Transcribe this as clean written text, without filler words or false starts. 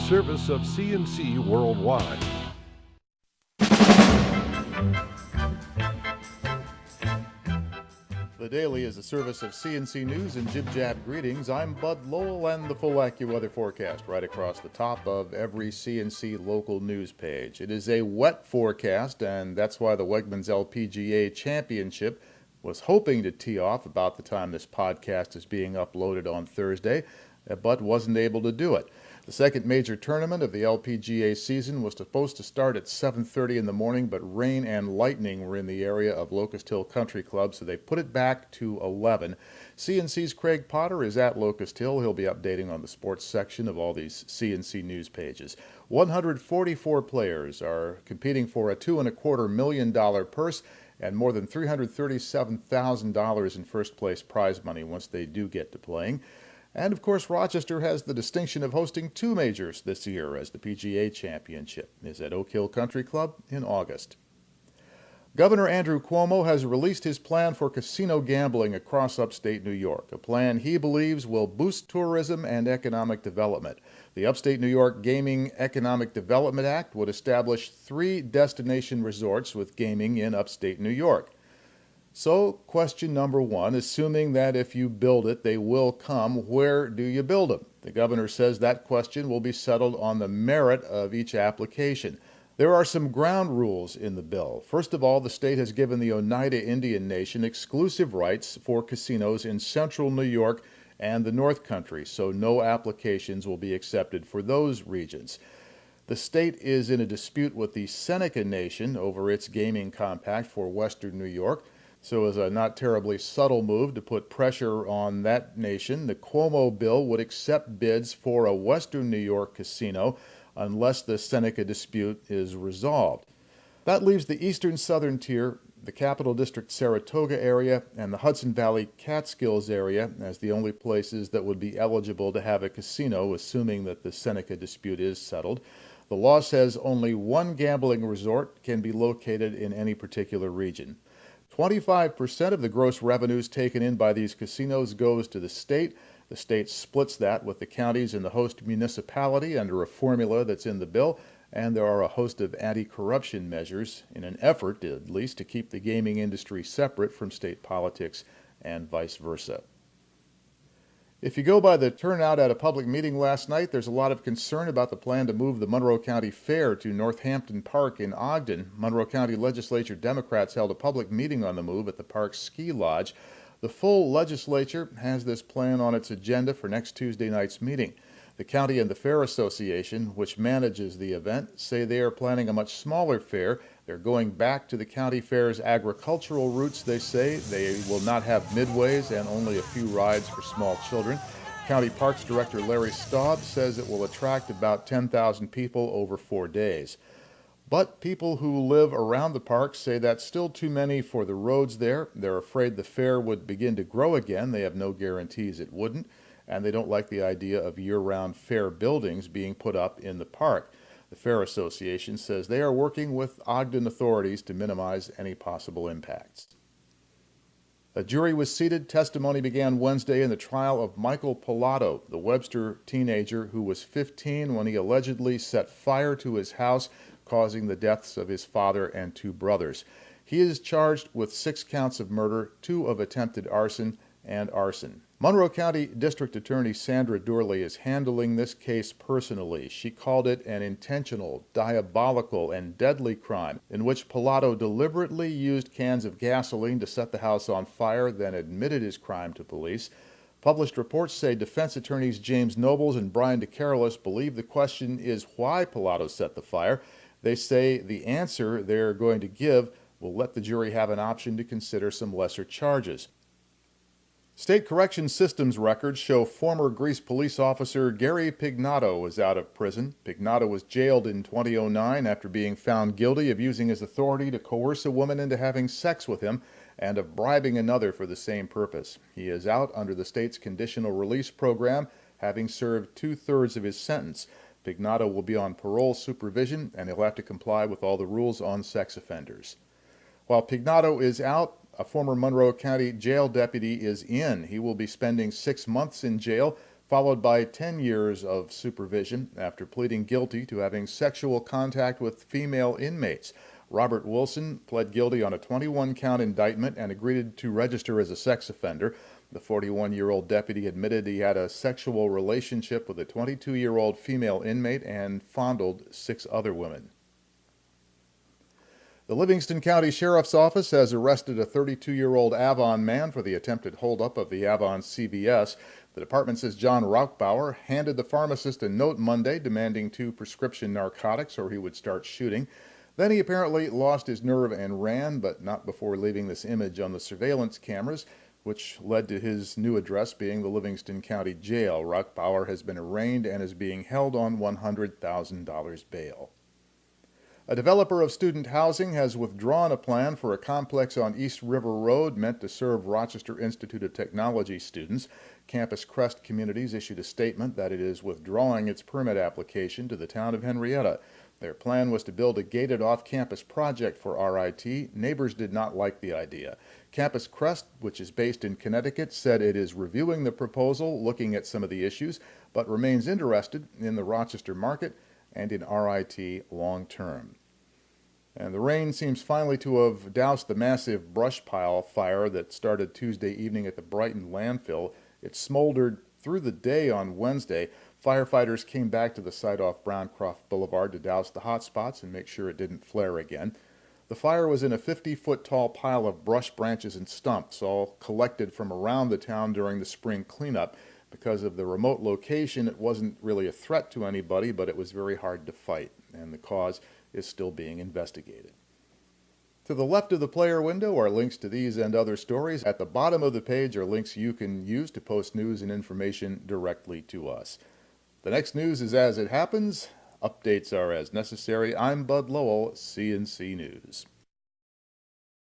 service of CNC Worldwide. The Daily is a service of CNC News and Jib Jab Greetings. I'm Bud Lowell, and the full AccuWeather forecast right across the top of every CNC local news page. It is a wet forecast, and that's why the Wegmans LPGA Championship was hoping to tee off about the time this podcast is being uploaded on Thursday, but wasn't able to do it. The second major tournament of the LPGA season was supposed to start at 7:30 in the morning, but rain and lightning were in the area of Locust Hill Country Club, so they put it back to 11. CNC's Craig Potter is at Locust Hill. He'll be updating on the sports section of all these CNC news pages. 144 players are competing for a $2.25 million purse and more than $337,000 in first-place prize money once they do get to playing. And, of course, Rochester has the distinction of hosting two majors this year, as the PGA Championship is at Oak Hill Country Club in August. Governor Andrew Cuomo has released his plan for casino gambling across upstate New York, a plan he believes will boost tourism and economic development. The Upstate New York Gaming Economic Development Act would establish 3 destination resorts with gaming in upstate New York. So, question number 1, assuming that if you build it, they will come, where do you build them? The governor says that question will be settled on the merit of each application. There are some ground rules in the bill. First of all, the state has given the Oneida Indian Nation exclusive rights for casinos in central New York and the North Country, so no applications will be accepted for those regions. The state is in a dispute with the Seneca Nation over its gaming compact for western New York. So as a not terribly subtle move to put pressure on that nation, the Cuomo bill would accept bids for a western New York casino unless the Seneca dispute is resolved. That leaves the eastern southern tier, the Capital District Saratoga area, and the Hudson Valley Catskills area as the only places that would be eligible to have a casino, assuming that the Seneca dispute is settled. The law says only one gambling resort can be located in any particular region. 25% of the gross revenues taken in by these casinos goes to the state. The state splits that with the counties and the host municipality under a formula that's in the bill, and there are a host of anti-corruption measures in an effort, at least, to keep the gaming industry separate from state politics and vice versa. If you go by the turnout at a public meeting last night, there's a lot of concern about the plan to move the Monroe County Fair to Northampton Park in Ogden. Monroe County Legislature Democrats held a public meeting on the move at the park's ski lodge. The full legislature has this plan on its agenda for next Tuesday night's meeting. The county and the Fair Association, which manages the event, say they are planning a much smaller fair. They're going back to the county fair's agricultural roots, they say. They will not have midways and only a few rides for small children. County Parks Director Larry Staub says it will attract about 10,000 people over 4 days. But people who live around the park say that's still too many for the roads there. They're afraid the fair would begin to grow again. They have no guarantees it wouldn't. And they don't like the idea of year-round fair buildings being put up in the park. The Fair Association says they are working with Ogden authorities to minimize any possible impacts. A jury was seated. Testimony began Wednesday in the trial of Michael Pilato, the Webster teenager who was 15 when he allegedly set fire to his house, causing the deaths of his father and 2 brothers. He is charged with 6 counts of murder, 2 of attempted arson, and arson. Monroe County District Attorney Sandra Doorley is handling this case personally. She called it an intentional, diabolical, and deadly crime in which Pilato deliberately used cans of gasoline to set the house on fire, then admitted his crime to police. Published reports say defense attorneys James Nobles and Brian DeCarolis believe the question is why Pilato set the fire. They say the answer they're going to give will let the jury have an option to consider some lesser charges. State Corrections Systems records show former Greece police officer Gary Pignato is out of prison. Pignato was jailed in 2009 after being found guilty of using his authority to coerce a woman into having sex with him and of bribing another for the same purpose. He is out under the state's conditional release program, having served 2/3 of his sentence. Pignato will be on parole supervision, and he'll have to comply with all the rules on sex offenders. While Pignato is out, a former Monroe County jail deputy is in. He will be spending 6 months in jail followed by 10 years of supervision after pleading guilty to having sexual contact with female inmates. Robert Wilson pled guilty on a 21-count indictment and agreed to register as a sex offender. The 41-year-old deputy admitted he had a sexual relationship with a 22-year-old female inmate and fondled 6 other women. The Livingston County Sheriff's Office has arrested a 32-year-old Avon man for the attempted holdup of the Avon CVS. The department says John Rauchbauer handed the pharmacist a note Monday demanding 2 prescription narcotics or he would start shooting. Then he apparently lost his nerve and ran, but not before leaving this image on the surveillance cameras, which led to his new address being the Livingston County Jail. Rauchbauer has been arraigned and is being held on $100,000 bail. A developer of student housing has withdrawn a plan for a complex on East River Road meant to serve Rochester Institute of Technology students. Campus Crest Communities issued a statement that it is withdrawing its permit application to the town of Henrietta. Their plan was to build a gated off-campus project for RIT. Neighbors did not like the idea. Campus Crest, which is based in Connecticut, said it is reviewing the proposal, looking at some of the issues, but remains interested in the Rochester market and in RIT long term. And the rain seems finally to have doused the massive brush pile fire that started Tuesday evening at the Brighton landfill. It smoldered through the day on Wednesday. Firefighters came back to the site off Browncroft Boulevard to douse the hot spots and make sure it didn't flare again. The fire was in a 50-foot tall pile of brush, branches, and stumps, all collected from around the town during the spring cleanup. Because of the remote location, it wasn't really a threat to anybody, but it was very hard to fight, and the cause is still being investigated. To the left of the player window are links to these and other stories. At the bottom of the page are links you can use to post news and information directly to us. The next news is as it happens. Updates are as necessary. I'm Bud Lowell, CNC News.